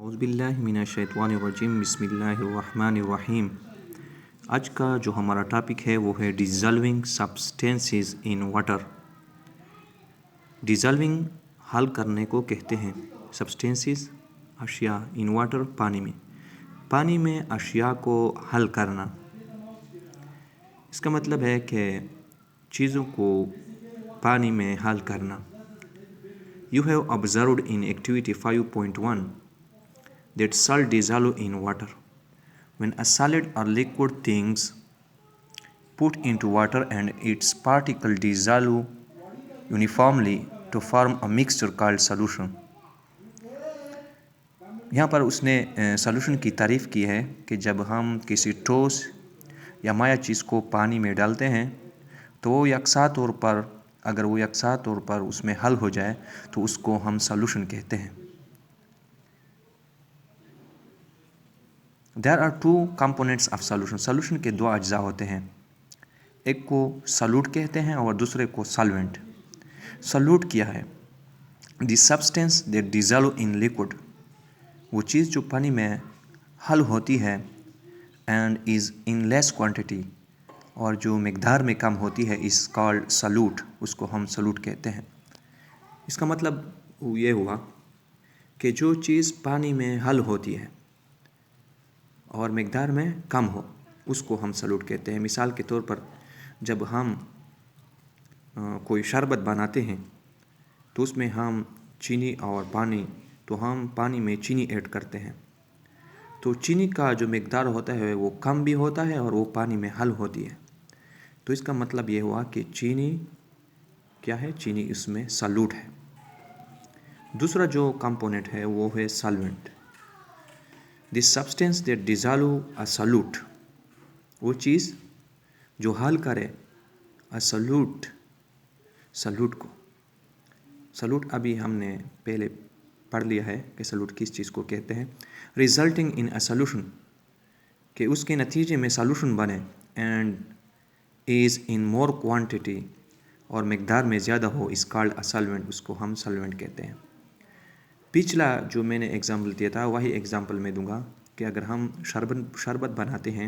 اعوذ باللہ من الشیطان الرجیم بسم اللہ الرحمن الرحیم۔ آج کا جو ہمارا ٹاپک ہے وہ ہے ڈیزالونگ سبسٹینسز ان واٹر۔ ڈیزالونگ حل کرنے کو کہتے ہیں۔ سبسٹینسز اشیاء، ان واٹر پانی میں اشیاء کو حل کرنا۔ اس کا مطلب ہے کہ چیزوں کو پانی میں حل کرنا۔ You have observed in activity 5.1 that salt dissolve in water. When a solid or liquid things put into water and its particle dissolve uniformly to form a mixture called solution. یہاں پر اس نے سولوشن کی تعریف کی ہے کہ جب ہم کسی ٹھوس یا مائع چیز کو پانی میں ڈالتے ہیں تو وہ یکساں طور پر اس میں حل ہو جائے تو اس کو ہم سولوشن کہتے ہیں۔ There are two components of solution. Solution کے دو اجزاء ہوتے ہیں، ایک کو سولوٹ کہتے ہیں اور دوسرے کو سالوینٹ۔ سولوٹ کیا ہے؟ The substance that dissolve in liquid، وہ چیز جو پانی میں حل ہوتی ہے and is in less quantity، اور جو مقدار میں کم ہوتی ہے is called solute، اس کو ہم سولوٹ کہتے ہیں۔ اس کا مطلب یہ ہوا کہ جو چیز پانی میں حل ہوتی ہے اور مقدار میں کم ہو اس کو ہم سولوٹ کہتے ہیں۔ مثال کے طور پر جب ہم کوئی شربت بناتے ہیں تو اس میں ہم چینی اور ہم پانی میں چینی ایڈ کرتے ہیں تو چینی کا جو مقدار ہوتا ہے وہ کم بھی ہوتا ہے اور وہ پانی میں حل ہوتی ہے، تو اس کا مطلب یہ ہوا کہ چینی کیا ہے؟ چینی اس میں سولوٹ ہے۔ دوسرا جو کمپوننٹ ہے وہ ہے solvent. The substance that dissolve a solute، وہ چیز جو حل کرے سولوٹ کو۔ سولوٹ ابھی ہم نے پہلے پڑھ لیا ہے کہ سولوٹ کس چیز کو کہتے ہیں۔ resulting in a solution، کہ اس کے نتیجے میں سولوشن بنے and is in more quantity، اور مقدار میں زیادہ ہو is called a solvent، اس کو ہم سولوینٹ کہتے ہیں۔ پچھلا جو میں نے ایگزامپل دیا تھا وہی ایگزامپل میں دوں گا کہ اگر ہم شربت بناتے ہیں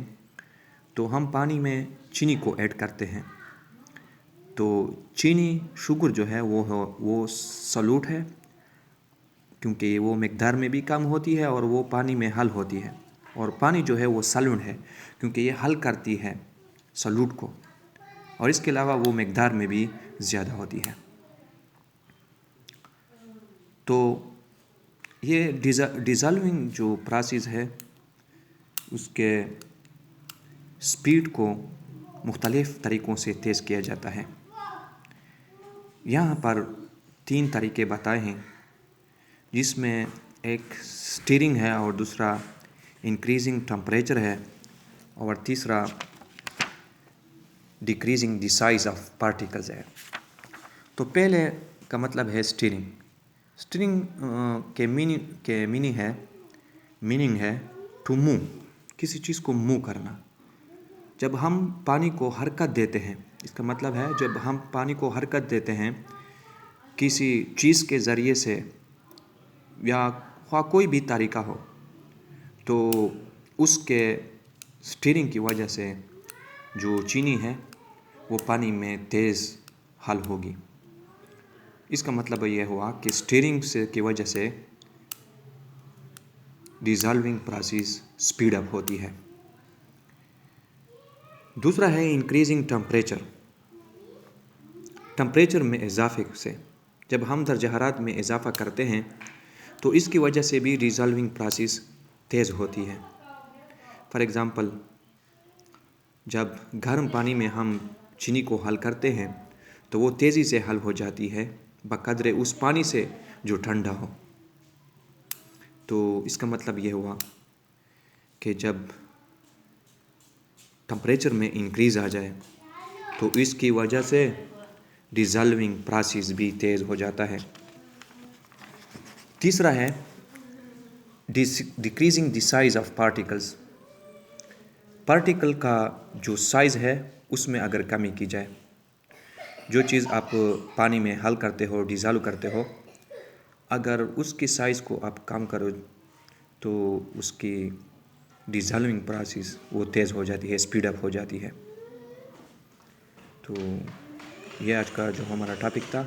تو ہم پانی میں چینی کو ایڈ کرتے ہیں تو چینی شوگر جو ہے وہ سولوٹ ہے کیونکہ وہ مقدار میں بھی کم ہوتی ہے اور وہ پانی میں حل ہوتی ہے، اور پانی جو ہے وہ سالوینٹ ہے کیونکہ یہ حل کرتی ہے سولوٹ کو، اور اس کے علاوہ وہ مقدار میں بھی زیادہ ہوتی ہے۔ تو یہ ڈیزالونگ جو پروسیس ہے اس کے سپیڈ کو مختلف طریقوں سے تیز کیا جاتا ہے۔ یہاں پر 3 طریقے بتائے ہیں جس میں ایک سٹیرنگ ہے اور دوسرا انکریزنگ ٹمپریچر ہے اور تیسرا decreasing the size of particles ہے۔ تو پہلے کا مطلب ہے سٹیرنگ۔ سٹیرنگ کے میننگ ہے ٹو موو، کسی چیز کو موو کرنا۔ جب ہم پانی کو حرکت دیتے ہیں، اس کا مطلب ہے جب ہم پانی کو حرکت دیتے ہیں کسی چیز کے ذریعے سے یا خواہ کوئی بھی طریقہ ہو تو اس کے سٹیرنگ کی وجہ سے جو چینی ہے وہ پانی میں تیز حل ہوگی۔ اس کا مطلب یہ ہوا کہ سٹیرنگ کی وجہ سے ڈیزالونگ پروسیس سپیڈ اپ ہوتی ہے۔ دوسرا ہے انکریزنگ ٹمپریچر میں اضافے سے۔ جب ہم درجہ حرارت میں اضافہ کرتے ہیں تو اس کی وجہ سے بھی ڈیزالونگ پروسیس تیز ہوتی ہے۔ فار ایگزامپل جب گرم پانی میں ہم چینی کو حل کرتے ہیں تو وہ تیزی سے حل ہو جاتی ہے بقدر اس پانی سے جو ٹھنڈا ہو۔ تو اس کا مطلب یہ ہوا کہ جب ٹمپریچر میں انکریز آ جائے تو اس کی وجہ سے ڈیزالونگ پروسیس بھی تیز ہو جاتا ہے۔ تیسرا ہے decreasing the size of particles. Particle کا جو سائز ہے اس میں اگر کمی کی جائے، جو چیز آپ پانی میں حل کرتے ہو، ڈیزالو کرتے ہو، اگر اس کی سائز کو آپ کم کرو تو اس کی ڈیزالونگ پروسیس وہ تیز ہو جاتی ہے، اسپیڈ اپ ہو جاتی ہے۔ تو یہ آج کا جو ہمارا ٹاپک تھا۔